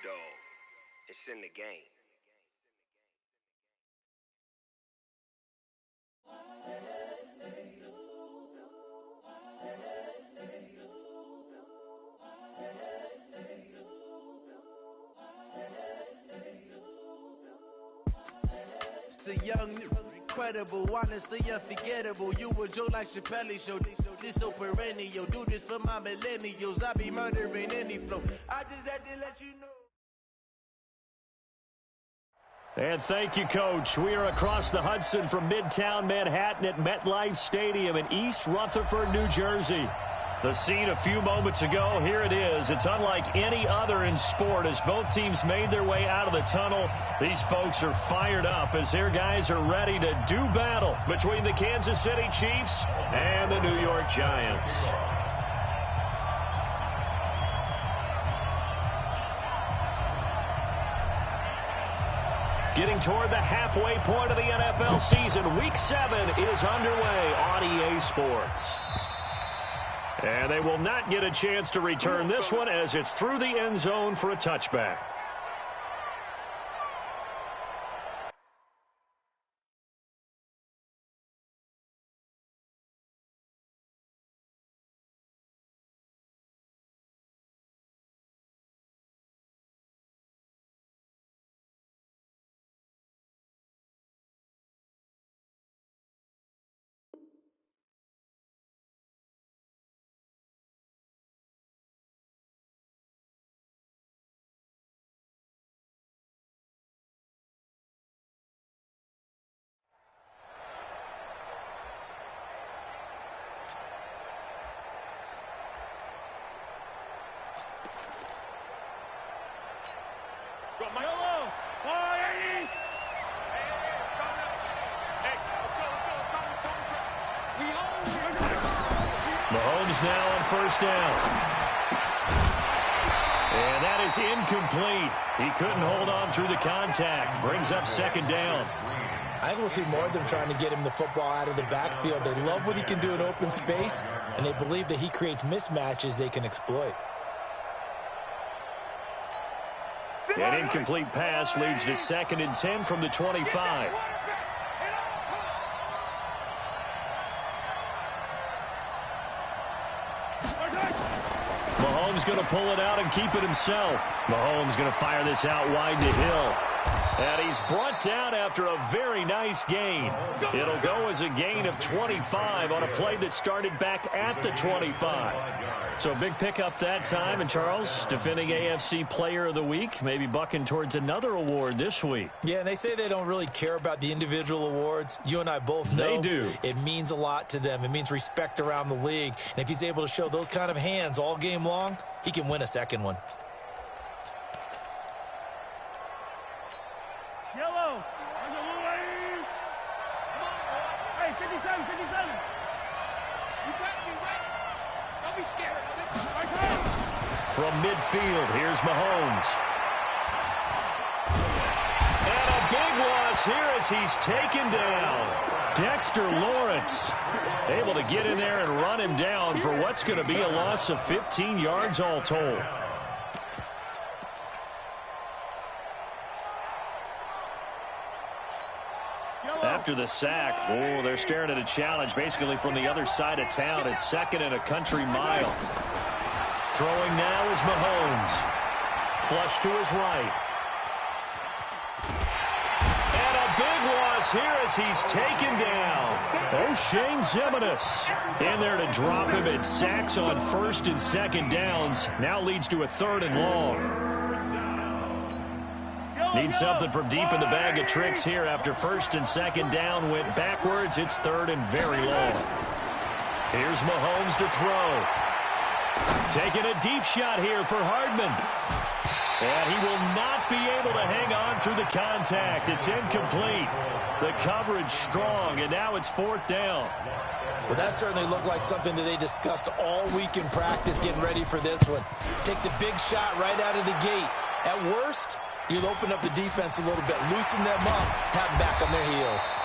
dog. It's in the game. It's the young, incredible, honestly unforgettable. You a joke like Chappelle Show. This so perennial. Do this for my millennials. I be murdering any flow. I just had to let you know. And thank you, Coach. We are across the Hudson from Midtown Manhattan at MetLife Stadium in East Rutherford, New Jersey. The scene a few moments ago, here it is. It's unlike any other in sport as both teams made their way out of the tunnel. These folks are fired up as their guys are ready to do battle between the Kansas City Chiefs and the New York Giants. Getting toward the halfway point of the NFL season, Week 7 is underway on EA Sports. And they will not get a chance to return this one as it's through the end zone for a touchback. Mahomes now on first down. And that is incomplete. He couldn't hold on through the contact. Brings up second down. I think we'll see more of them trying to get him the football out of the backfield. They love what he can do in open space, and they believe that he creates mismatches they can exploit. An incomplete pass leads to 2nd and 10 from the 25. Mahomes going to pull it out and keep it himself. Mahomes going to fire this out wide to Hill. And he's brought down after a very nice gain. It'll go as a gain of 25 on a play that started back at the 25. So big pickup that time. And Charles, defending AFC Player of the Week, maybe bucking towards another award this week. Yeah, and they say they don't really care about the individual awards. You and I both know they do. It means a lot to them. It means respect around the league. And if he's able to show those kind of hands all game long, he can win a second one. Yellow. Hey, 57, 57. You got me right. Don't be scared of it. From midfield, here's Mahomes. And a big loss here as he's taken down. Dexter Lawrence able to get in there and run him down for what's going to be a loss of 15 yards all told. After the sack, they're staring at a challenge basically from the other side of town. It's 2nd and a country mile. Throwing now is Mahomes. Flush to his right. And a big loss here as he's taken down. O'Shane Ximines in there to drop him at sacks on 1st and 2nd downs. Now leads to a 3rd and long. Need something from deep in the bag of tricks here after 1st and 2nd down went backwards. It's 3rd and very long. Here's Mahomes to throw. Taking a deep shot here for Hardman. And he will not be able to hang on through the contact. It's incomplete. The coverage strong, and now it's 4th down. Well, that certainly looked like something that they discussed all week in practice getting ready for this one. Take the big shot right out of the gate. At worst, you'll open up the defense a little bit, loosen them up, have them back on their heels.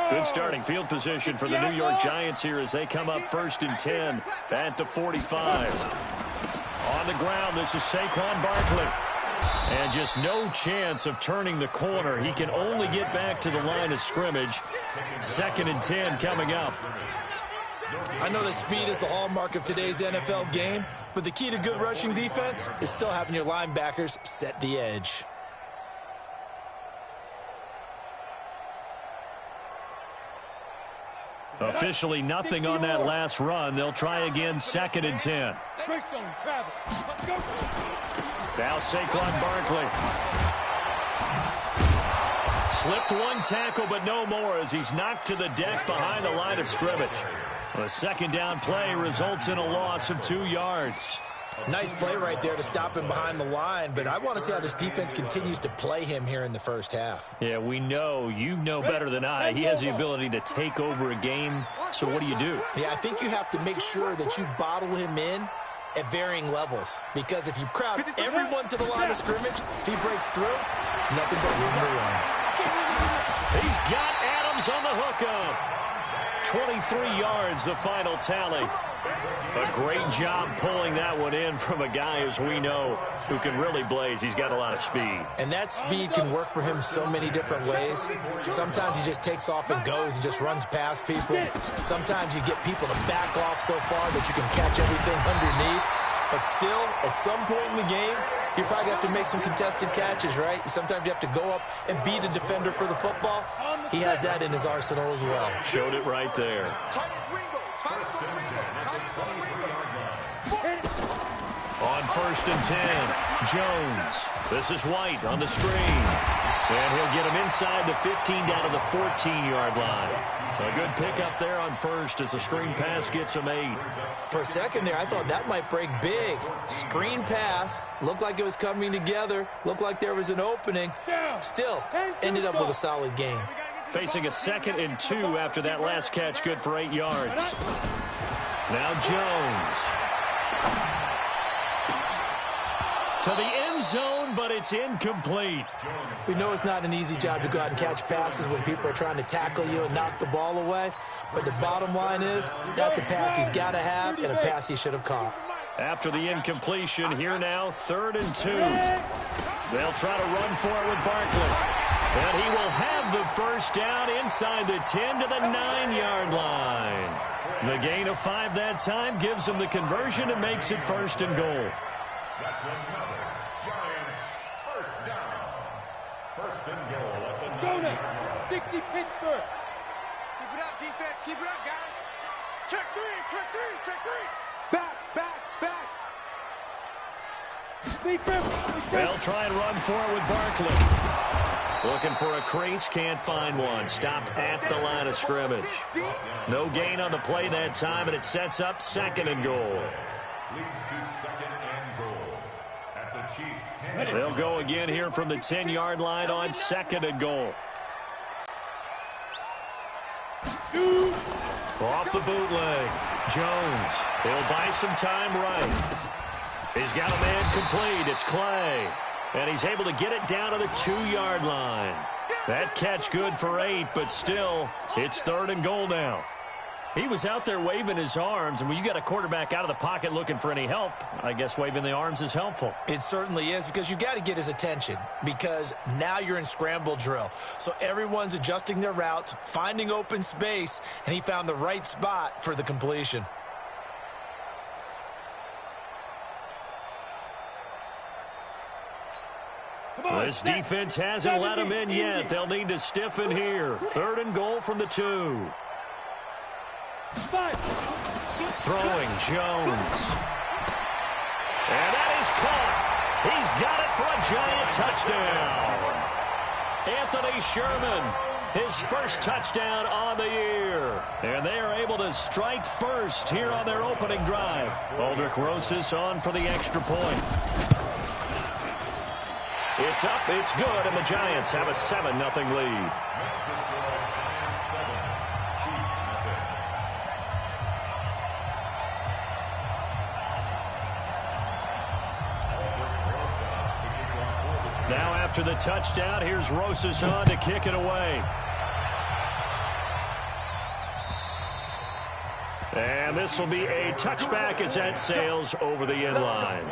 Good starting field position for the New York Giants here as they come up 1st and 10 at the 45. On the ground, this is Saquon Barkley. And just no chance of turning the corner. He can only get back to the line of scrimmage. 2nd and 10 coming up. I know that speed is the hallmark of today's NFL game, but the key to good rushing defense is still having your linebackers set the edge. Officially nothing on that last run. They'll try again 2nd and 10. Now Saquon Barkley. Slipped one tackle, but no more as he's knocked to the deck behind the line of scrimmage. A 2nd down play results in a loss of 2 yards. Nice play right there to stop him behind the line, but I want to see how this defense continues to play him here in the first half. Yeah, we know. You know better than I. He has the ability to take over a game, so what do you do? Yeah, I think you have to make sure that you bottle him in at varying levels, because if you crowd everyone to the line of scrimmage, if he breaks through, it's nothing but room to run. He's got Adams on the hookup. 23 yards, the final tally. A great job pulling that one in from a guy, as we know, who can really blaze. He's got a lot of speed. And that speed can work for him so many different ways. Sometimes he just takes off and goes and just runs past people. Sometimes you get people to back off so far that you can catch everything underneath. But still, at some point in the game, you probably have to make some contested catches, right? Sometimes you have to go up and beat a defender for the football. He has that in his arsenal as well. Showed it right there. On 1st and 10, Jones. This is White on the screen. And he'll get him inside the 15 down to the 14-yard line. A good pickup there on 1st as the screen pass gets him 8. For a second there, I thought that might break big. Screen pass. Looked like it was coming together. Looked like there was an opening. Still, ended up with a solid game. Facing a 2nd and 2 after that last catch, good for 8 yards. Now Jones. To the end zone, but it's incomplete. We know it's not an easy job to go out and catch passes when people are trying to tackle you and knock the ball away. But the bottom line is, that's a pass he's got to have and a pass he should have caught. After the incompletion, here now, 3rd and 2. They'll try to run for it with Barkley. And he will have the 1st down inside the 10 to the 9-yard line. The gain of 5 that time gives him the conversion and makes it 1st and goal. That's another Giants 1st down. 1st and goal at the 9-yard. 60 Pittsburgh. Keep it up, defense. Keep it up, guys. Check 3, check 3, check 3. Back, back, back. They'll try and run for it with Barkley. Looking for a crease, can't find one. Stopped at the line of scrimmage. No gain on the play that time, and it sets up 2nd and goal. Leads to 2nd and goal at the Chiefs 10. They'll go again here from the 10-yard line on 2nd and goal. Off the bootleg. Jones. He'll buy some time right. He's got a man complete. It's Clay. And he's able to get it down to the 2-yard line. That catch good for 8, but still, it's 3rd and goal now. He was out there waving his arms, and when you got a quarterback out of the pocket looking for any help, I guess waving the arms is helpful. It certainly is, because you got to get his attention, because now you're in scramble drill. So everyone's adjusting their routes, finding open space, and he found the right spot for the completion. This defense hasn't let him in yet. They'll need to stiffen here. 3rd and goal from the 2. Throwing Jones. And that is caught. He's got it for a giant touchdown. Anthony Sherman, his 1st touchdown on the year. And they are able to strike first here on their opening drive. Aldrich Rosas on for the extra point. It's up, it's good, and the Giants have a 7-0 lead. Now after the touchdown, here's Rosas on to kick it away. And this will be a touchback as that sails over the end line.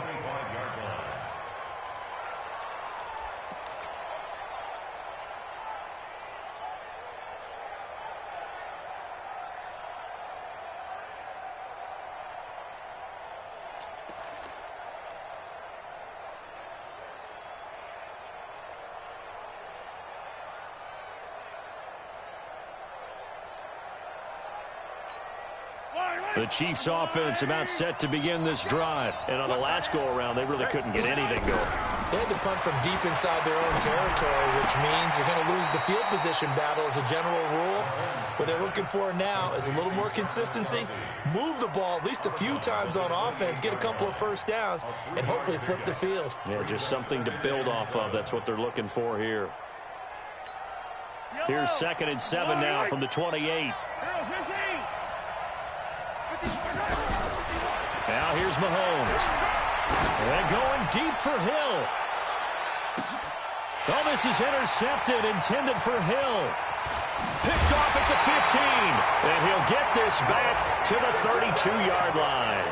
The Chiefs offense about set to begin this drive. And on the last go-around, they really couldn't get anything going. They had to punt from deep inside their own territory, which means you're going to lose the field position battle as a general rule. What they're looking for now is a little more consistency, move the ball at least a few times on offense, get a couple of first downs, and hopefully flip the field. Yeah, just something to build off of. That's what they're looking for here. Here's 2nd and 7 now from the 28. Now here's Mahomes. And going deep for Hill. Oh, this is intercepted, intended for Hill. Picked off at the 15. And he'll get this back to the 32-yard line.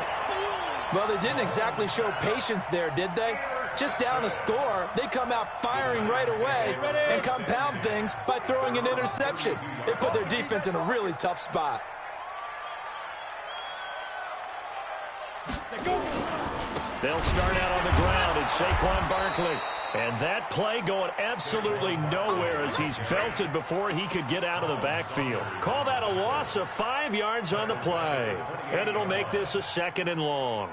Well, they didn't exactly show patience there, did they? Just down a score, they come out firing right away and compound things by throwing an interception. They put their defense in a really tough spot. They'll start out on the ground. It's Saquon Barkley. And that play going absolutely nowhere as he's belted before he could get out of the backfield. Call that a loss of 5 yards on the play. And it'll make this a 2nd and long.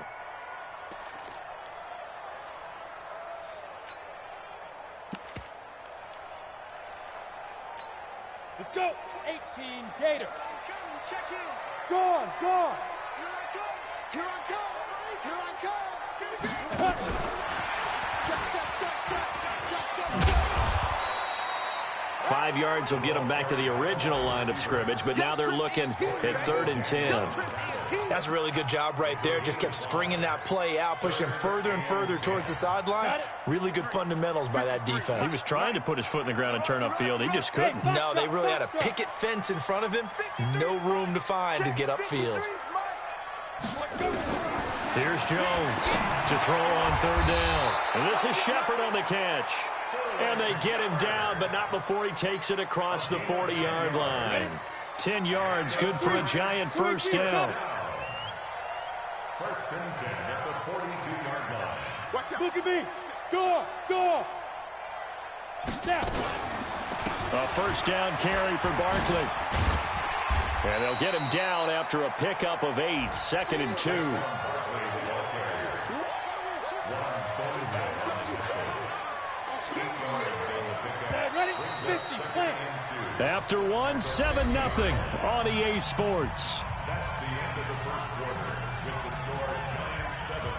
Let's go. 18, Gator. Let's go. Check in. Go on, go on. Here I come. Here I come. Here I come. Check, check, check, check. Check, check, check. 5 yards will get them back to the original line of scrimmage, but now they're looking at 3rd and 10. That's a really good job right there. Just kept stringing that play out, pushing further and further towards the sideline. Really good fundamentals by that defense. He was trying to put his foot in the ground and turn upfield. He just couldn't. No, they really had a picket fence in front of him. No room to find to get upfield. Here's Jones to throw on 3rd down. And this is Shepard on the catch. And they get him down, but not before he takes it across the 40-yard line. 10 yards, good for a Giant first down. 1st and 10 at the 42-yard line. Watch out. Look at me. Go, go. Down. A first down carry for Barkley. And they'll get him down after a pickup of 8, 2nd and 2. After 1, 7-0 on EA Sports. That's the end of the first quarter with the score Giants 7,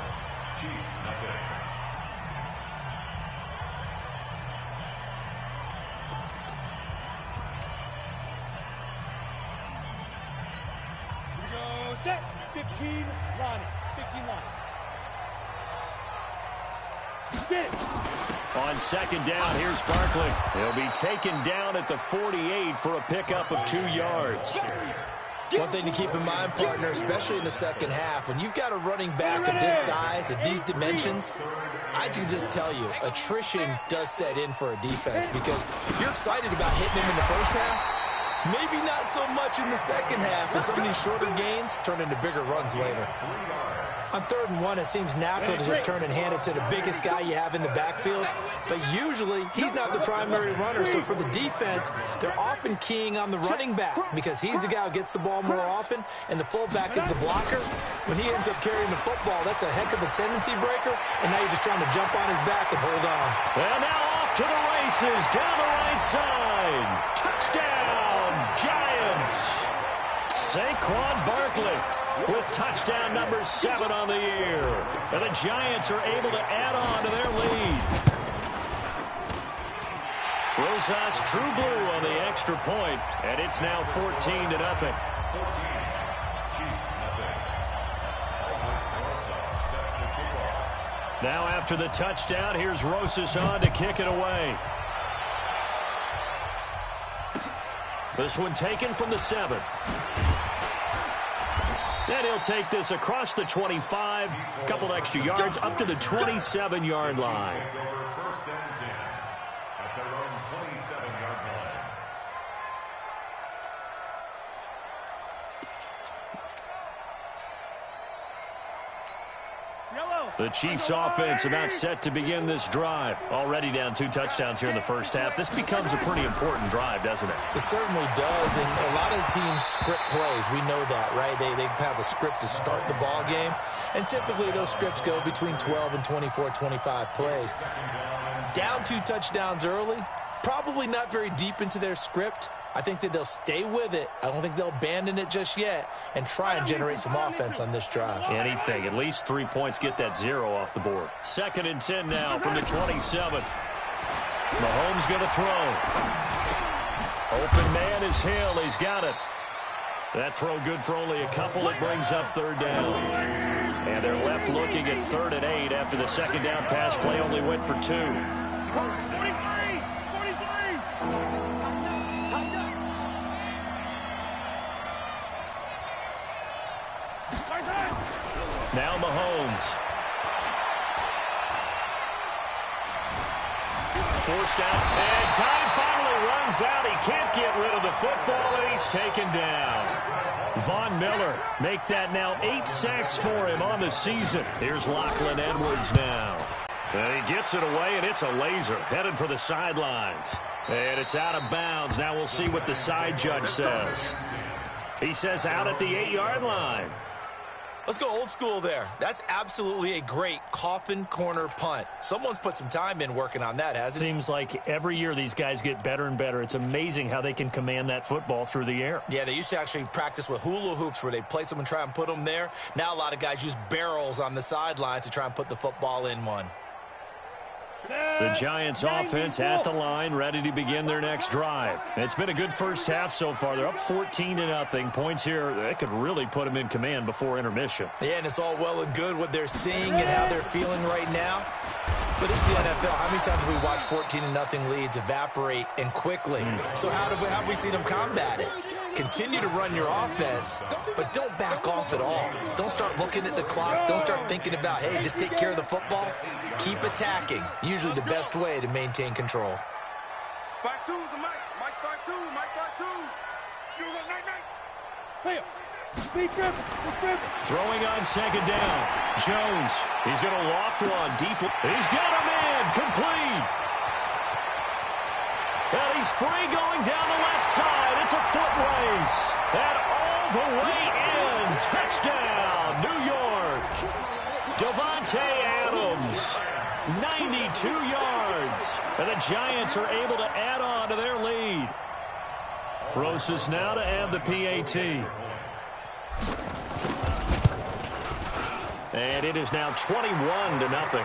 Chiefs 0. Here we go. Set. 15 line. 15 line. Get it. On 2nd down, here's Barkley. He'll be taken down at the 48 for a pickup of 2 yards. One thing to keep in mind, partner, especially in the second half, when you've got a running back of this size, at these dimensions, I can just tell you, attrition does set in for a defense because you're excited about hitting him in the first half. Maybe not so much in the second half, as some of these shorter gains turn into bigger runs later. On 3rd and 1, it seems natural to just turn and hand it to the biggest guy you have in the backfield. But usually, he's not the primary runner. So for the defense, they're often keying on the running back because he's the guy who gets the ball more often, and the fullback is the blocker. When he ends up carrying the football, that's a heck of a tendency breaker, and now you're just trying to jump on his back and hold on. Well, now off to the races, down the right side. Touchdown, Giants. Saquon Barkley with touchdown number 7 on the year. And the Giants are able to add on to their lead. Rosas True Blue on the extra point, and it's now 14-0. Now after the touchdown, here's Rosas on to kick it away. This one taken from the 7. And he'll take this across the 25, a couple extra yards, up to the 27-yard line. First and 10 at their own 27-yard line. The Chiefs offense about set to begin this drive. Already down 2 touchdowns here in the first half. This becomes a pretty important drive, doesn't it? It certainly does, and a lot of the teams script plays. We know that, right? They have a script to start the ball game, and typically those scripts go between 12 and 24, 25 plays. Down 2 touchdowns early, probably not very deep into their script. I think that they'll stay with it. I don't think they'll abandon it just yet and try and generate some offense on this drive. Anything. At least 3 points, get that 0 off the board. 2nd and 10 now from the 27. Mahomes going to throw. Open man is Hill. He's got it. That throw good for only a couple. It brings up 3rd down. And they're left looking at 3rd and 8 after the 2nd down pass play only went for 2. 43! Now Mahomes. Forced out, and time finally runs out. He can't get rid of the football, and he's taken down. Von Miller make that now 8 sacks for him on the season. Here's Lachlan Edwards now. And he gets it away, and it's a laser headed for the sidelines. And it's out of bounds. Now we'll see what the side judge says. He says out at the 8-yard line. Let's go old school there. That's absolutely a great coffin corner punt. Someone's put some time in working on that, hasn't it? Seems like every year these guys get better and better. It's amazing how they can command that football through the air. Yeah, they used to actually practice with hula hoops where they place them and try and put them there. Now a lot of guys use barrels on the sidelines to try and put the football in one. The Giants offense at the line, ready to begin their next drive. It's been a good first half so far. They're up 14-0. Points here, that could really put them in command before intermission. Yeah, and it's all well and good what they're seeing and how they're feeling right now. But it's the NFL. How many times have we watched 14-0 leads evaporate and quickly? So how have we seen them combat it? Continue to run your offense, but don't back off at all. Don't start looking at the clock. Don't start thinking about, hey, just take care of the football. Keep attacking. Usually the best way to maintain control. 5-2 is the mic. Mike 5-2. Mike 5-2. You look night. Hey, be careful. Throwing on 2nd down. Jones. He's going to loft one deep. He's got a man. Complete. And he's free going down the left side. It's a foot race. And all the way in. Touchdown, New York. Devontae Adams, 92 yards. And the Giants are able to add on to their lead. Rosas now to add the PAT. And it is now 21-0.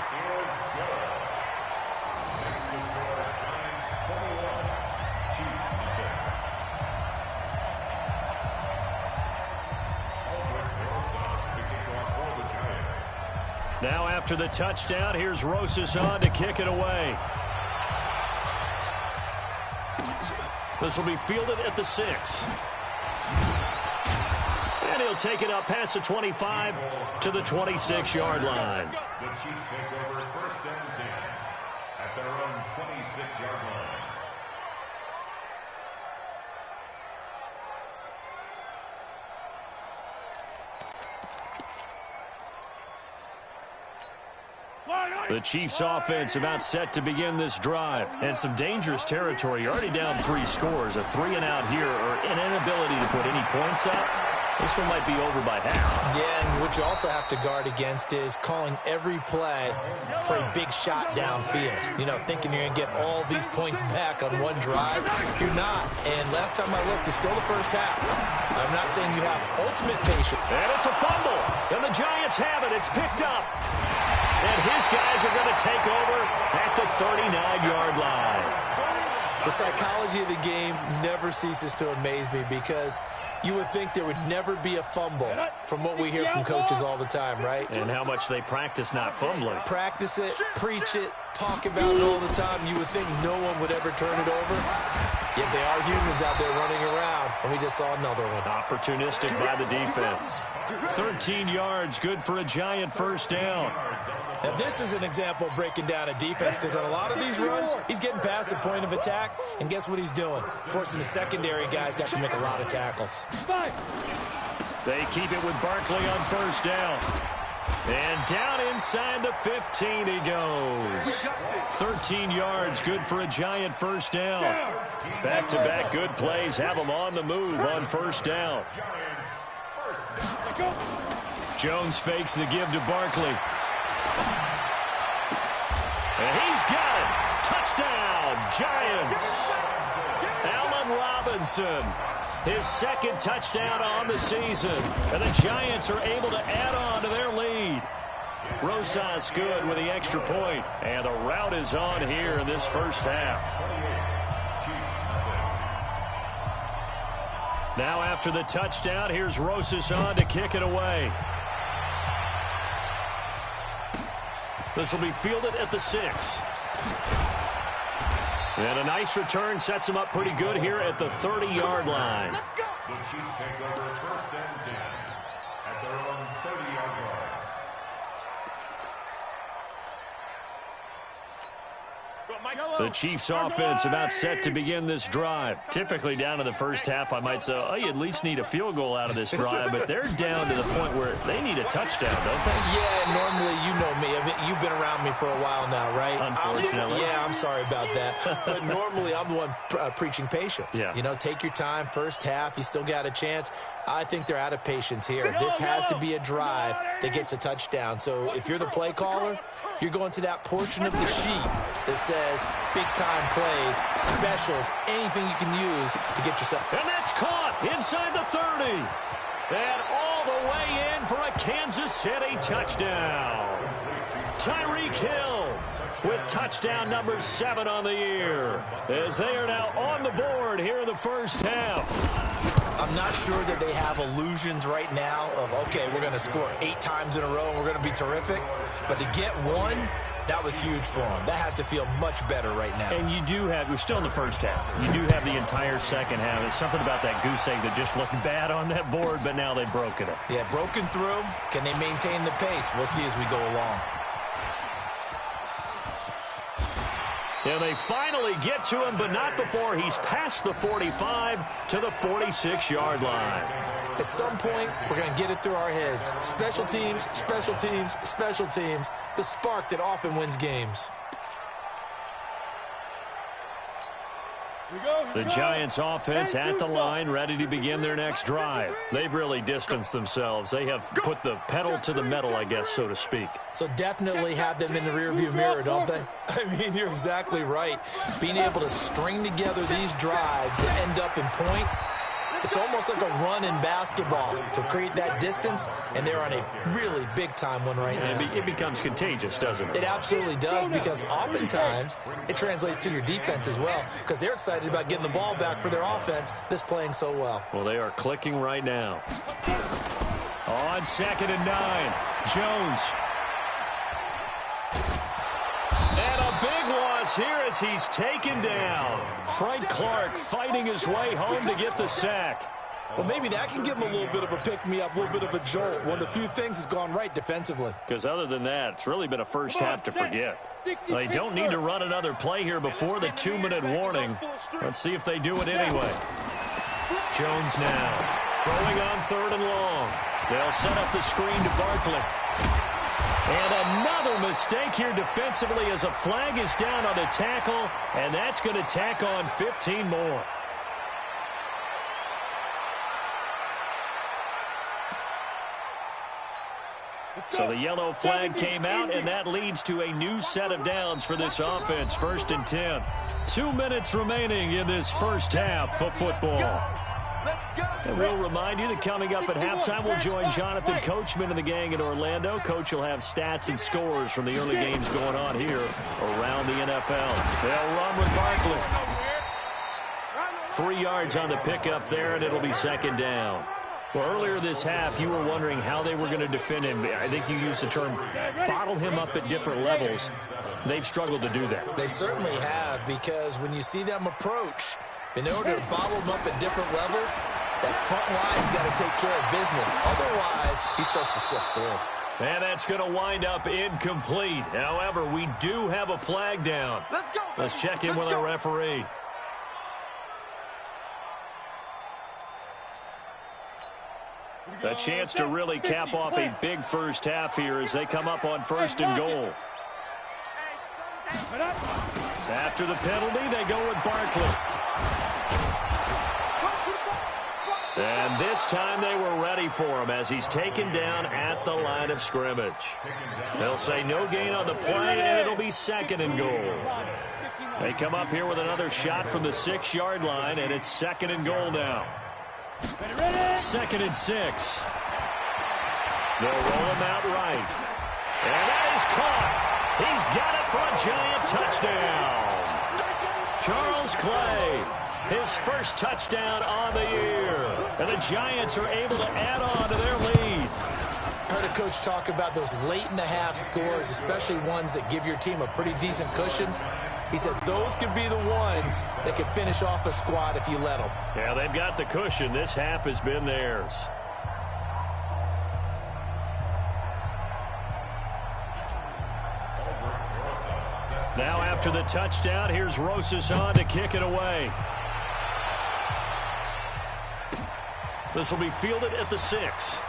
Now after the touchdown, here's Rosas on to kick it away. This will be fielded at the 6. And he'll take it up past the 25 to the 26-yard line. The Chiefs take over 1st and 10 at their own 26-yard line. The Chiefs offense about set to begin this drive. And some dangerous territory. You're already down 3 scores. A 3-and-out here or an inability to put any points up. This one might be over by half. Yeah, and what you also have to guard against is calling every play for a big shot downfield. You know, thinking you're going to get all these points back on one drive. You're not. And last time I looked, it's still the first half. I'm not saying you have ultimate patience. And it's a fumble. And the Giants have it. It's picked up. And his guys are going to take over at the 39-yard line. The psychology of the game never ceases to amaze me because you would think there would never be a fumble from what we hear from coaches all the time, right? And how much they practice not fumbling. Practice it, preach it, talk about it all the time. You would think no one would ever turn it over. Yet they are humans out there running around, and we just saw another one. Opportunistic by the defense. 13 yards, good for a Giant first down. Now, this is an example of breaking down a defense, because on a lot of these runs, he's getting past the point of attack, and guess what he's doing? Forcing the secondary guys to have to make a lot of tackles. They keep it with Barkley on first down. And down inside the 15 he goes. 13 yards, good for a Giant first down. Back-to-back good plays have them on the move on first down. Jones fakes the give to Barkley. And he's got it. Touchdown, Giants. Allen Robinson, his second touchdown on the season. And the Giants are able to add on to their lead. Rosas good with the extra point. And the rout is on here in this first half. Now after the touchdown, here's Rosas on to kick it away. This will be fielded at the 6. And a nice return sets him up pretty good here at the 30-yard line. The Chiefs take over first and 10 at their own 30-yard line. The Chiefs offense about set to begin this drive. Typically down to the first half, I might say, oh, you at least need a field goal out of this drive, but they're down to the point where they need a touchdown, don't they? Yeah, normally, you know me. I mean, you've been around me for a while now, right? Unfortunately. I'm sorry about that. But normally, I'm the one preaching patience. Yeah. You know, take your time. First half, you still got a chance. I think they're out of patience here. This has to be a drive that gets a touchdown. So if you're the play caller, you're going to that portion of the sheet that says big-time plays, specials, anything you can use to get yourself. And that's caught inside the 30. And all the way in for a Kansas City touchdown. Tyreek Hill with touchdown number 7 on the year, as they are now on the board here in the first half. I'm not sure that they have illusions right now of, okay, we're going to score 8 times in a row and we're going to be terrific. But to get one, that was huge for them. That has to feel much better right now. And you do have, we're still in the first half. You do have the entire second half. There's something about that goose egg that just looked bad on that board, but now they've broken it. Yeah, broken through. Can they maintain the pace? We'll see as we go along. And they finally get to him, but not before he's past the 45 to the 46-yard line. At some point, we're going to get it through our heads. Special teams, special teams, special teams. The spark that often wins games. The Giants offense at the line, ready to begin their next drive. They've really distanced themselves. They have put the pedal to the metal, I guess, so to speak. So definitely have them in the rearview mirror, don't they? I mean, you're exactly right. Being able to string together these drives that end up in points, it's almost like a run in basketball to create that distance, and they're on a really big-time one right now. It becomes contagious, doesn't it? It absolutely does, because oftentimes it translates to your defense as well, because they're excited about getting the ball back for their offense that's playing so well. Well, they are clicking right now. On 2nd and 9, Jones. And a big loss here as he's taken down. Frank Clark fighting his way home to get the sack. Well, maybe that can give him a little bit of a pick-me-up, a little bit of a jolt. One of the few things has gone right defensively. Because other than that, it's really been a first half to forget. They don't need to run another play here before the 2-minute warning. Let's see if they do it anyway. Jones now throwing on 3rd and long. They'll set up the screen to Barkley. And another mistake here defensively as a flag is down on the tackle, and that's going to tack on 15 more. So the yellow flag came out, and that leads to a new set of downs for this offense. 1st and 10. 2 minutes remaining in this first half of football. And we'll remind you that coming up at halftime, we'll join Jonathan Coachman and the gang in Orlando. Coach will have stats and scores from the early games going on here around the NFL. They'll run with Barkley. 3 yards on the pickup there, and it'll be 2nd down. Well, earlier this half, you were wondering how they were going to defend him. I think you used the term bottle him up at different levels. They've struggled to do that. They certainly have, because when you see them approach, In order to bottle him up at different levels, that front line's got to take care of business. Otherwise, he starts to slip through. And that's going to wind up incomplete. However, we do have a flag down. Let's go. Let's check in with our referee. A chance to really cap off a big first half here as they come up on 1st and goal. After the penalty, they go with Barkley. And this time they were ready for him as he's taken down at the line of scrimmage. They'll say no gain on the play, and it'll be 2nd and goal. They come up here with another shot from the 6-yard line, and it's 2nd and goal now. 2nd and 6. They'll roll him out right. And that is caught. He's got it for a Giant touchdown. Charles Clay, his first touchdown on the year. And the Giants are able to add on to their lead. I heard a coach talk about those late-in-the-half scores, especially ones that give your team a pretty decent cushion. He said those could be the ones that could finish off a squad if you let them. Yeah, they've got the cushion. This half has been theirs. Now after the touchdown, here's Rosas on to kick it away. This will be fielded at the 6.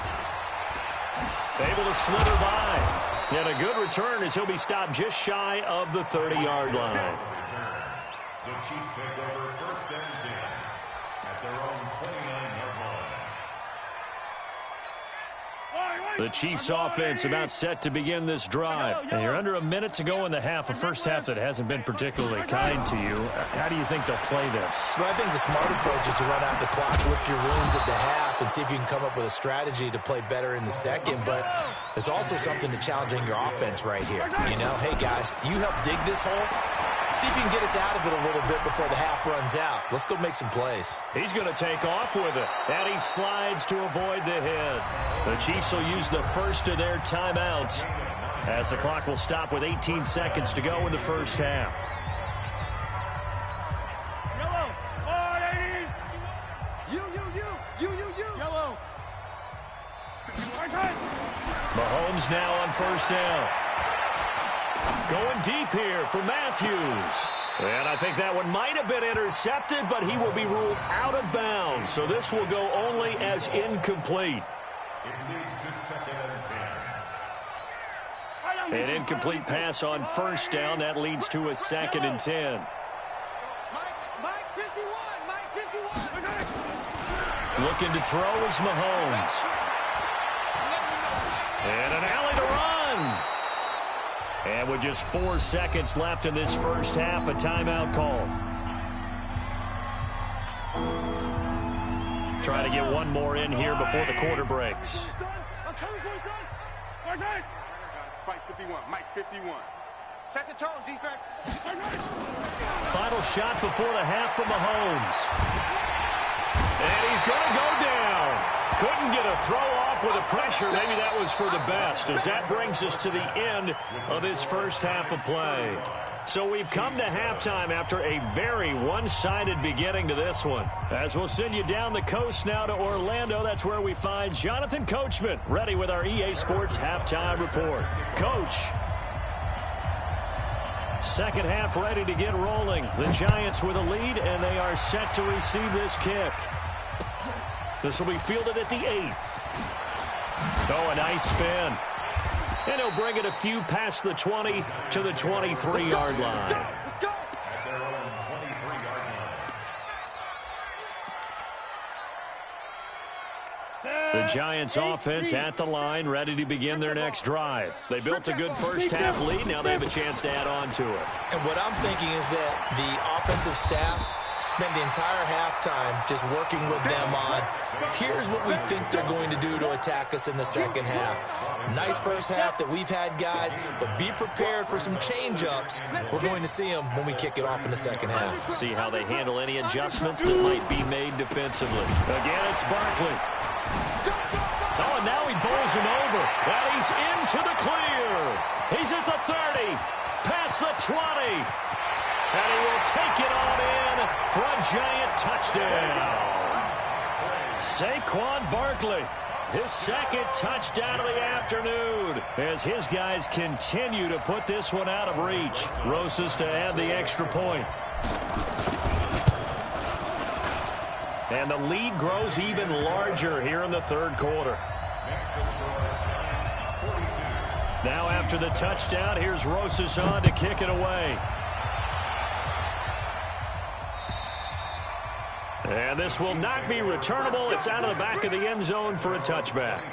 Able to slither by. And a good return as he'll be stopped just shy of the 30-yard line. The Chiefs take over 1st and 10 at their own 29-yard line. The Chiefs offense about set to begin this drive. And you're under a minute to go in the half. A first half that hasn't been particularly kind to you. How do you think they'll play this? Well, I think the smart approach is to run out the clock, lick your wounds at the half, and see if you can come up with a strategy to play better in the second. But there's also something to challenging your offense right here. You know, hey, guys, you help dig this hole. See if you can get us out of it a little bit before the half runs out. Let's go make some plays. He's going to take off with it. And he slides to avoid the hit. The Chiefs will use the first of their timeouts as the clock will stop with 18 seconds to go in the first half. Yellow. You. Yellow. Mahomes now on 1st down. Going deep here for Matthews. And I think that one might have been intercepted, but he will be ruled out of bounds. So this will go only as incomplete. It leads to 2nd and 10. An incomplete pass on 1st down. That leads to a 2nd and 10. Mike 51. Looking to throw is Mahomes. And an alley to run. And with just 4 seconds left in this first half, a timeout call. Try to get one more in here before the quarter breaks. I'm coming for you, son. Guys, Mike 51. Mike 51. Set the tone, defense. Final shot before the half from Mahomes. And he's going to go down. Couldn't get a throw off with the pressure. Maybe that was for the best, as that brings us to the end of this first half of play. So we've come to halftime after a very one-sided beginning to this one. As we'll send you down the coast now to Orlando, that's where we find Jonathan Coachman, ready with our EA Sports Halftime Report. Coach. Second half ready to get rolling. The Giants with a lead, and they are set to receive this kick. This will be fielded at the 8. Oh, a nice spin. And he'll bring it a few past the 20 to the 23-yard line. At their own 23-yard line. The Giants offense at the line, ready to begin their next drive. They built a good first half lead. Now they have a chance to add on to it. And what I'm thinking is that the offensive staff spent the entire halftime just working with them on, here's what we think they're going to do to attack us in the second half. Nice first half that we've had, guys, but be prepared for some change-ups. We're going to see them when we kick it off in the second half. See how they handle any adjustments that might be made defensively. Again, it's Barkley. Oh, and now he bowls him over. And he's into the clear. He's at the 30, past the 20. And he will take it on in for a Giant touchdown. Saquon Barkley, his second touchdown of the afternoon, as his guys continue to put this one out of reach. Rosas to add the extra point. And the lead grows even larger here in the third quarter. Now after the touchdown, here's Rosas on to kick it away. And this will not be returnable. It's out of the back of the end zone for a touchback.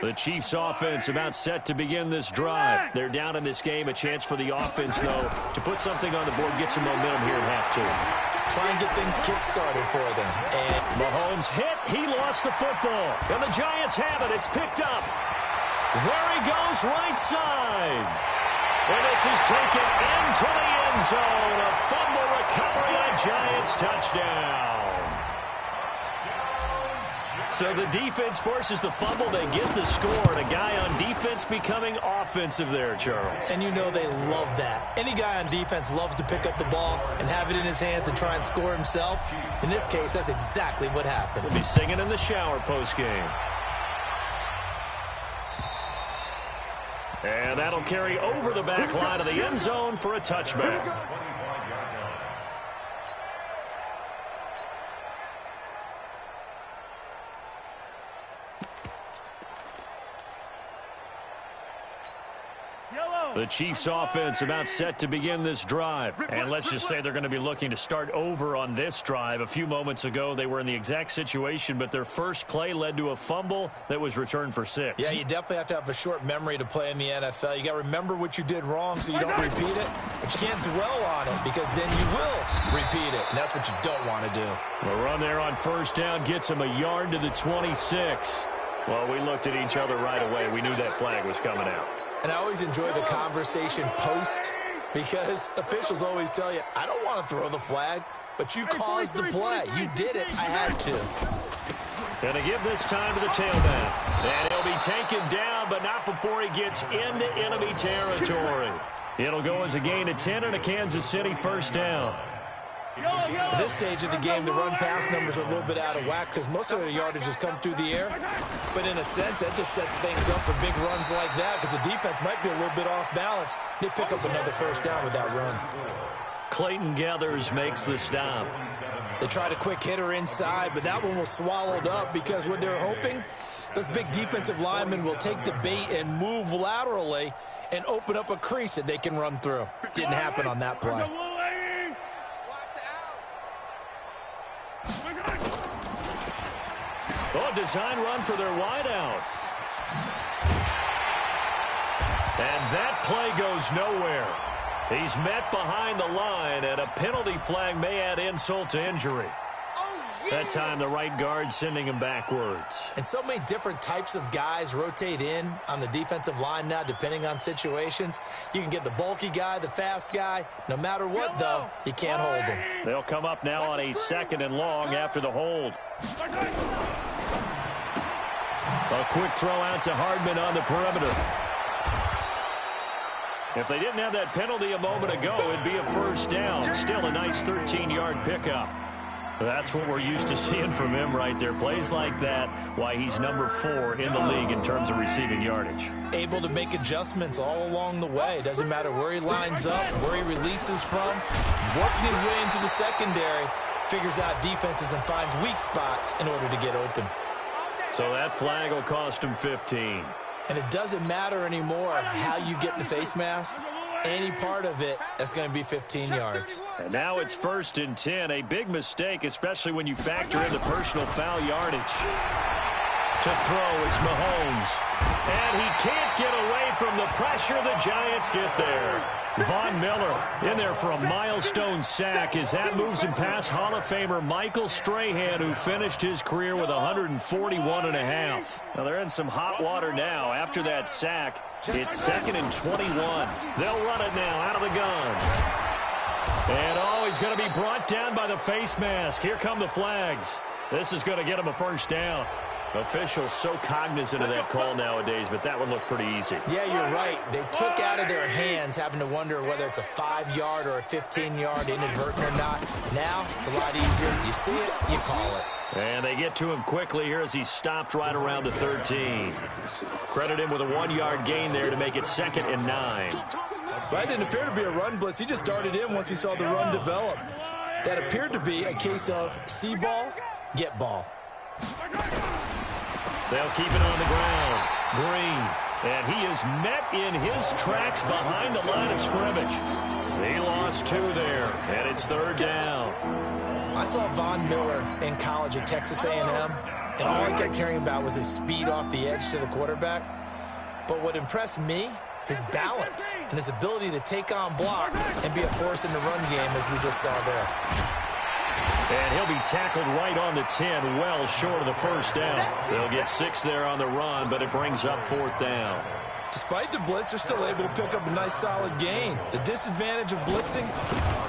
The Chiefs offense about set to begin this drive. They're down in this game. A chance for the offense, though, to put something on the board, get some momentum here at halftime. Try and get things kick-started for them. And Mahomes hit. He lost the football. And the Giants have it. It's picked up. There he goes, right side. And this is taken into the end zone. A fumble recovery and a Giants touchdown. So the defense forces the fumble. They get the score. And a guy on defense becoming offensive there, Charles. And you know they love that. Any guy on defense loves to pick up the ball and have it in his hands and try and score himself. In this case, that's exactly what happened. We'll be singing in the shower postgame. And that'll carry over the back line of the end zone for a touchback. The Chiefs offense about set to begin this drive. And let's just say they're going to be looking to start over on this drive. A few moments ago, they were in the exact situation, but their first play led to a fumble that was returned for 6. Yeah, you definitely have to have a short memory to play in the NFL. You got to remember what you did wrong so you don't repeat it. But you can't dwell on it because then you will repeat it. And that's what you don't want to do. The run there on first down gets him a yard to the 26. Well, we looked at each other right away. We knew that flag was coming out. And I always enjoy the conversation post because officials always tell you, I don't want to throw the flag, but you caused the play. You did it. I had to. Going to give this time to the tailback. And he'll be taken down, but not before he gets into enemy territory. It'll go as a gain of 10 and a Kansas City first down. At this stage of the game, the run-pass numbers are a little bit out of whack because most of the yardage has come through the air. But in a sense, that just sets things up for big runs like that because the defense might be a little bit off balance. They pick up another first down with that run. Clayton Gathers makes the stop. They tried a quick hitter inside, but that one was swallowed up because what they're hoping, those big defensive linemen will take the bait and move laterally and open up a crease that they can run through. Didn't happen on that play. Oh, design run for their wideout. And that play goes nowhere. He's met behind the line, and a penalty flag may add insult to injury. That time, the right guard sending him backwards. And so many different types of guys rotate in on the defensive line now, depending on situations. You can get the bulky guy, the fast guy. No matter what, though, you can't hold them. They'll come up now on a 2nd and long after the hold. A quick throw out to Hardman on the perimeter. If they didn't have that penalty a moment ago, it'd be a first down. Still a nice 13-yard pickup. That's what we're used to seeing from him right there. Plays like that, why he's number 4 in the league in terms of receiving yardage. Able to make adjustments all along the way. Doesn't matter where he lines up, where he releases from. Working his way into the secondary. Figures out defenses and finds weak spots in order to get open. So that flag will cost him 15. And it doesn't matter anymore how you get the face mask. Any part of it, that's going to be 15 yards. And now it's 1st and 10. A big mistake, especially when you factor in the personal foul yardage. To throw, it's Mahomes. And he can't get away from the pressure. The Giants get there. Von Miller in there for a milestone sack as that moves him past Hall of Famer Michael Strahan, who finished his career with 141.5. Now they're in some hot water now after that sack. It's 2nd and 21. They'll run it now out of the gun. And, oh, he's going to be brought down by the face mask. Here come the flags. This is going to get him a first down. Officials so cognizant of that call nowadays, but that one looked pretty easy. Yeah, you're right. They took out of their hands having to wonder whether it's a 5-yard or a 15-yard inadvertent or not. Now, it's a lot easier. You see it, you call it. And they get to him quickly here as he stopped right around the 13. Credit him with a 1-yard gain there to make it 2nd and 9. That didn't appear to be a run blitz. He just darted in once he saw the run develop. That appeared to be a case of see ball, get ball. They'll keep it on the ground. Green. And he is met in his tracks behind the line of scrimmage. He lost 2 there, and it's 3rd down. I saw Von Miller in college at Texas A&M, and all I kept hearing about was his speed off the edge to the quarterback. But what impressed me, his balance and his ability to take on blocks and be a force in the run game, as we just saw there. And he'll be tackled right on the 10, well short of the first down. They'll get 6 there on the run, but it brings up 4th down. Despite the blitz, they're still able to pick up a nice solid gain. The disadvantage of blitzing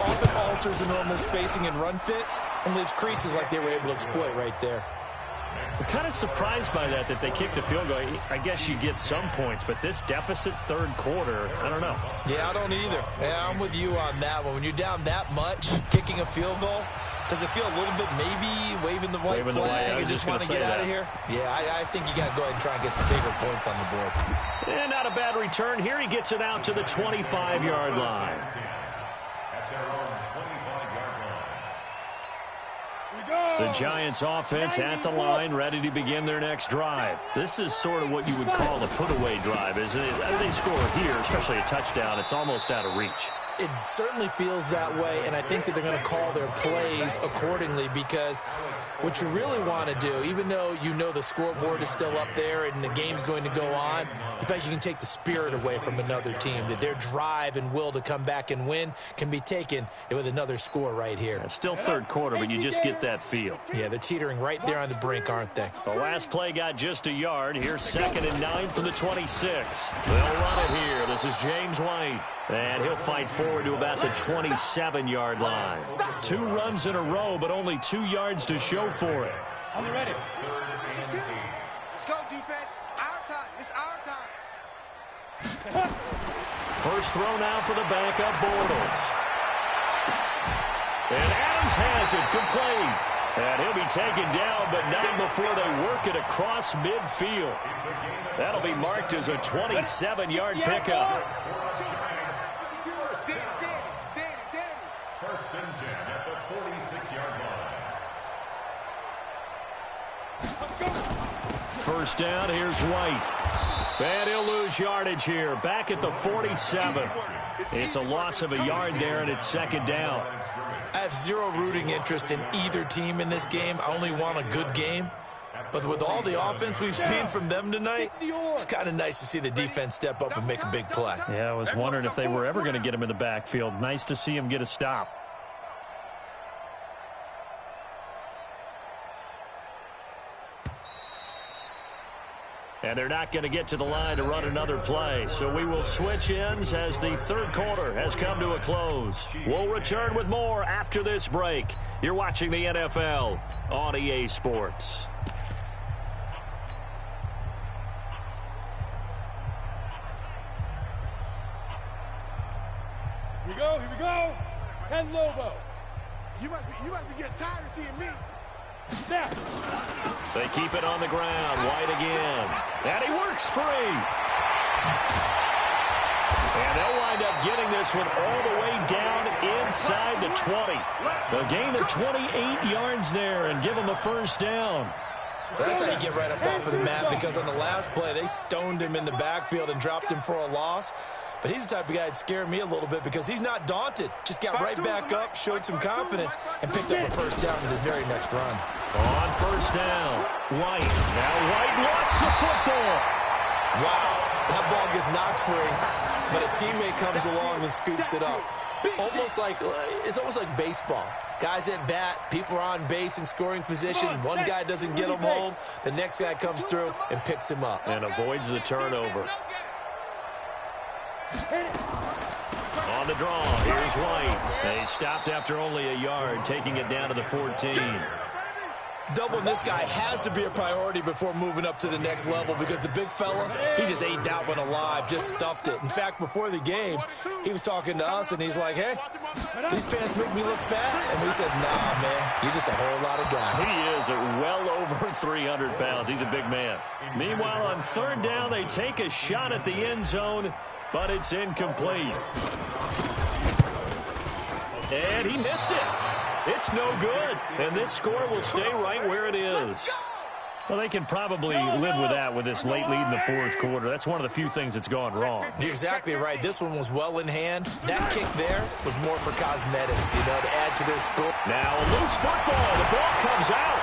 often alters the normal spacing and run fits and leaves creases like they were able to exploit right there. I'm kind of surprised by that they kicked the field goal. I guess you get some points, but this deficit 3rd quarter, I don't know. Yeah, I don't either. Yeah, I'm with you on that one. When you're down that much, kicking a field goal, does it feel a little bit maybe waving the white flag and just want to get out of here? Yeah, I think you got to go ahead and try and get some bigger points on the board. And not a bad return here. He gets it out to the 25-yard line. The Giants offense at the line, ready to begin their next drive. This is sort of what you would call a put-away drive, isn't it? They score here, especially a touchdown. It's almost out of reach. It certainly feels that way, and I think that they're going to call their plays accordingly, because what you really want to do, even though you know the scoreboard is still up there and the game's going to go on, in fact, you can take the spirit away from another team, that their drive and will to come back and win can be taken with another score right here. It's still 3rd quarter, but you just get that feel. Yeah, they're teetering right there on the brink, aren't they? The last play got just a yard. Here's 2nd and 9 from the 26. They'll run it here. This is James White. And he'll fight forward to about the 27-yard line. 2 runs in a row, but only 2 yards to show for it. I'm ready. Let's go, defense. Our time. It's our time. First throw now for the backup, Bortles. And Adams has it, complete. And he'll be taken down, but not before they work it across midfield. That'll be marked as a 27-yard pickup. 1st and 10 at the 46-yard line. First down, here's White. And he'll lose yardage here. Back at the 47. It's a loss of a yard there, and it's 2nd down. I have zero rooting interest in either team in this game. I only want a good game. But with all the offense we've seen from them tonight, it's kind of nice to see the defense step up and make a big play. Yeah, I was wondering if they were ever going to get him in the backfield. Nice to see him get a stop. And they're not going to get to the line to run another play. So we will switch ends as the 3rd quarter has come to a close. We'll return with more after this break. You're watching the NFL on EA Sports. Here we go. 10 Lobo. You must be getting tired of seeing me. Snap. They keep it on the ground. White again. And he works free. And they'll wind up getting this one all the way down inside the 20. A gain of 28 yards there and give them a first down. That's how you get right up off of the mat, because on the last play, they stoned him in the backfield and dropped him for a loss. But he's the type of guy that scared me a little bit, because he's not daunted. Just got right back up, showed some confidence, and picked up a first down with his very next run. On first down, White. Now White lost the football. Wow, that ball gets knocked free, but a teammate comes along and scoops it up. It's almost like baseball. Guys at bat, people are on base in scoring position. One guy doesn't get him home. The next guy comes through and picks him up. And avoids the turnover. On the draw, here's White. They stopped after only a yard, taking it down to the 14. Doubling this guy has to be a priority before moving up to the next level because the big fella, he just ate that one alive, just stuffed it. In fact, before the game, he was talking to us, and he's like, hey, these pants make me look fat. And we said, nah, man, you're just a whole lot of guy. He is at well over 300 pounds. He's a big man. Meanwhile, on third down, they take a shot at the end zone, but it's incomplete. And he missed it. It's no good. And this score will stay right where it is. Well, they can probably live with that with this late lead in the fourth quarter. That's one of the few things that's gone wrong. You're exactly right. This one was well in hand. That kick there was more for cosmetics, you know, to add to their score. Now a loose football. The ball comes out.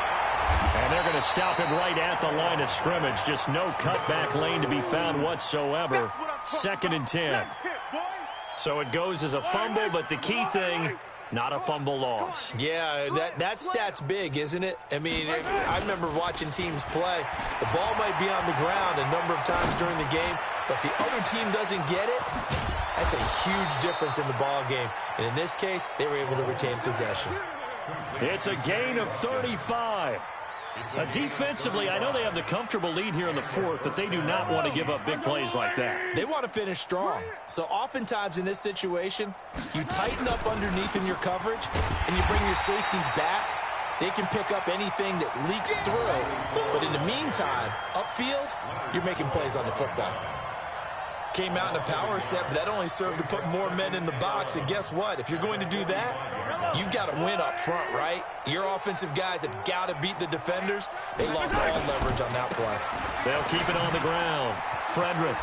And they're going to stop him right at the line of scrimmage. Just no cutback lane to be found whatsoever. 2nd and 10. So it goes as a fumble, but the key thing, not a fumble loss. Yeah, that stat's big, isn't it? I mean, I remember watching teams play. The ball might be on the ground a number of times during the game, but the other team doesn't get it. That's a huge difference in the ball game. And in this case, they were able to retain possession. It's a gain of 35. Defensively, I know they have the comfortable lead here in the fourth, but they do not want to give up big plays like that. They want to finish strong. So oftentimes in this situation, you tighten up underneath in your coverage, and you bring your safeties back. They can pick up anything that leaks through. But in the meantime, upfield, you're making plays on the football. Came out in a power set, but that only served to put more men in the box. And guess what? If you're going to do that, you've got to win up front, right? Your offensive guys have got to beat the defenders. They lost all leverage on that play. They'll keep it on the ground. Frederick.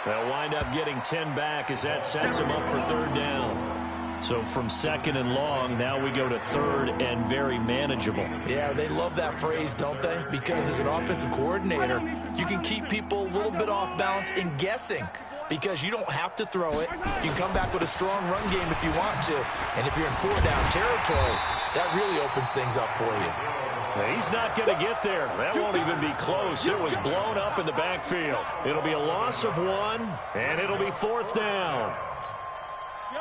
They'll wind up getting 10 back as that sets them up for third down. So from 2nd and long, now we go to 3rd and very manageable. Yeah, they love that phrase, don't they? Because as an offensive coordinator, you can keep people a little bit off balance and guessing because you don't have to throw it. You can come back with a strong run game if you want to. And if you're in 4-down territory, that really opens things up for you. He's not going to get there. That won't even be close. It was blown up in the backfield. It'll be a loss of 1, and it'll be 4th down.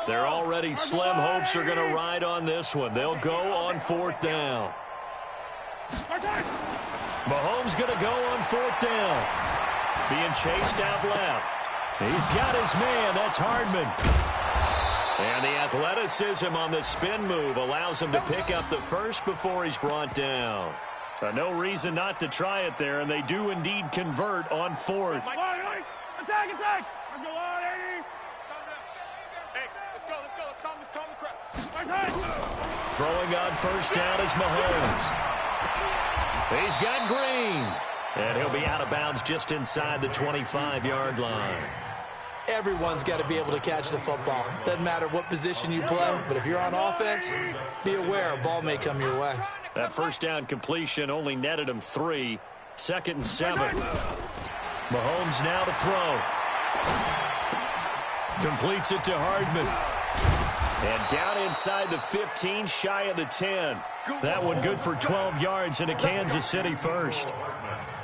Their already slim hopes are going to ride on this one. They'll go on 4th down. Mahomes going to go on 4th down. Being chased out left. He's got his man. That's Hardman. And the athleticism on the spin move allows him to pick up the first before he's brought down. No reason not to try it there, and they do indeed convert on 4th. Attack, attack! Let's go on, Eddie! Hey, let's go, let's calm the crowd. Throwing on 1st down is Mahomes. He's got Green. And he'll be out of bounds just inside the 25-yard line. Everyone's got to be able to catch the football. Doesn't matter what position you play, but if you're on offense, be aware a ball may come your way. That 1st down completion only netted him 3. 2nd and 7. Mahomes now to throw. Completes it to Hardman. And down inside the 15, shy of the 10. That one good for 12 yards into Kansas City first.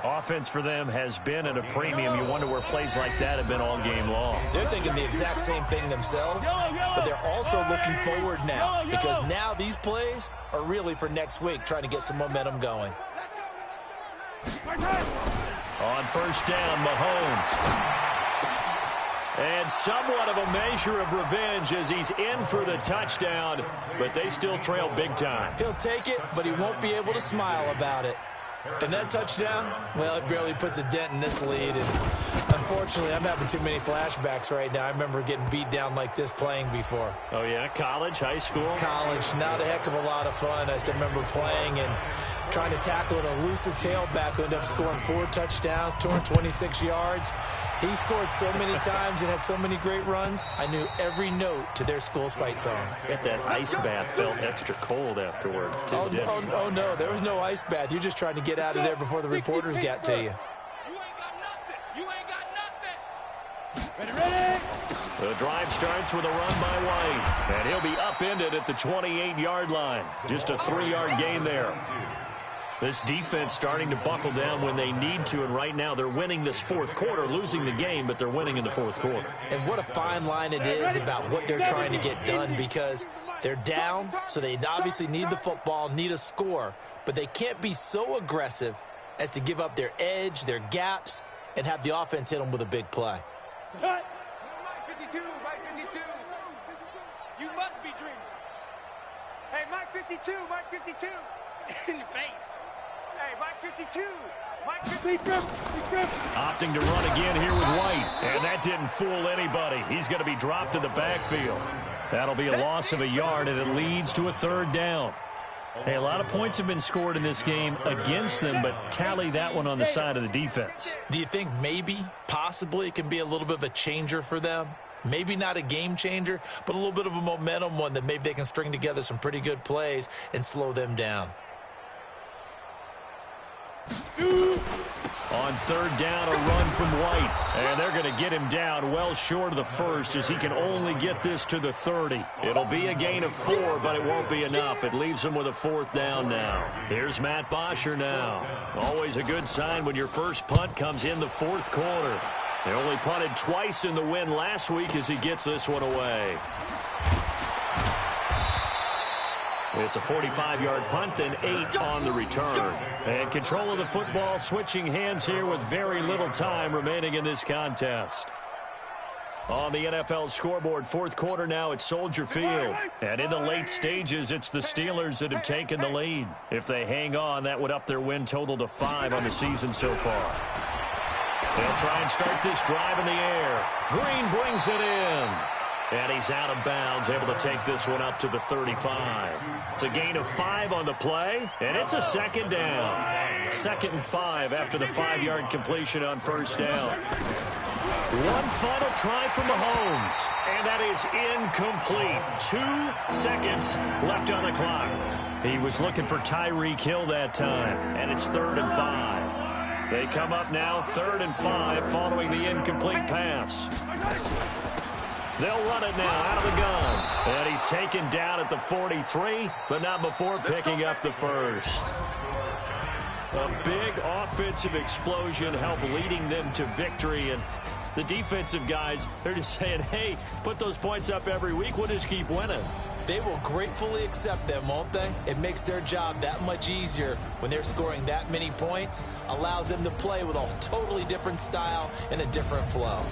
Offense for them has been at a premium. You wonder where plays like that have been all game long. They're thinking the exact same thing themselves, but they're also looking forward now because now these plays are really for next week, trying to get some momentum going. On 1st down, Mahomes. And somewhat of a measure of revenge as he's in for the touchdown, but they still trail big time. He'll take it, but he won't be able to smile about it. And that touchdown, well, it barely puts a dent in this lead. And unfortunately, I'm having too many flashbacks right now. I remember getting beat down like this playing before. Oh, yeah? College, high school? College. Not a heck of a lot of fun. I just remember playing and trying to tackle an elusive tailback who ended up scoring 4 touchdowns, 226 yards. He scored so many times and had so many great runs, I knew every note to their school's fight song. Bet that ice bath felt extra cold afterwards, too, oh, no, there was no ice bath. You're just trying to get out of there before the reporters got to you. You ain't got nothing. You ain't got nothing. Ready? The drive starts with a run by White, and he'll be upended at the 28-yard line. Just a 3-yard gain there. This defense starting to buckle down when they need to, and right now they're winning this 4th quarter, losing the game, but they're winning in the 4th quarter. And what a fine line it is about what they're trying to get done, because They're down, so they obviously need the football, need a score, but they can't be so aggressive as to give up their edge, their gaps, and have the offense hit them with a big play. Mike 52, Mike 52. You must be dreaming. Hey, Mike 52, Mike 52. In your face. Hey, Mike 52. Mike 52. Opting to run again here with White. And that didn't fool anybody. He's going to be dropped in the backfield. That'll be a loss of a yard, and it leads to a third down. Hey, a lot of points have been scored in this game against them, but tally that one on the side of the defense. Do you think maybe, possibly, it can be a little bit of a changer for them? Maybe not a game changer, but a little bit of a momentum one that maybe they can string together some pretty good plays and slow them down. On third down, a run from White. And they're going to get him down well short of the first as he can only get this to the 30. It'll be a gain of 4, but it won't be enough. It leaves him with a fourth down now. Here's Matt Bosher now. Always a good sign when your first punt comes in the fourth quarter. They only punted twice in the win last week as he gets this one away. It's a 45-yard punt and 8 on the return. And control of the football switching hands here with very little time remaining in this contest. On the NFL scoreboard, fourth quarter now at Soldier Field. And in the late stages, it's the Steelers that have taken the lead. If they hang on, that would up their win total to 5 on the season so far. They'll try and start this drive in the air. Green brings it in. And he's out of bounds, able to take this one up to the 35. It's a gain of 5 on the play, and it's a second down. 2nd and 5 after the 5-yard completion on first down. One final try from Mahomes, and that is incomplete. 2 seconds left on the clock. He was looking for Tyreek Hill that time, and it's 3rd and 5. They come up now 3rd and 5 following the incomplete pass. They'll run it now out of the gun. And he's taken down at the 43, but not before picking up the first. A big offensive explosion helped leading them to victory. And the defensive guys, they're just saying, hey, put those points up every week. We'll just keep winning. They will gratefully accept them, won't they? It makes their job that much easier when they're scoring that many points. Allows them to play with a totally different style and a different flow.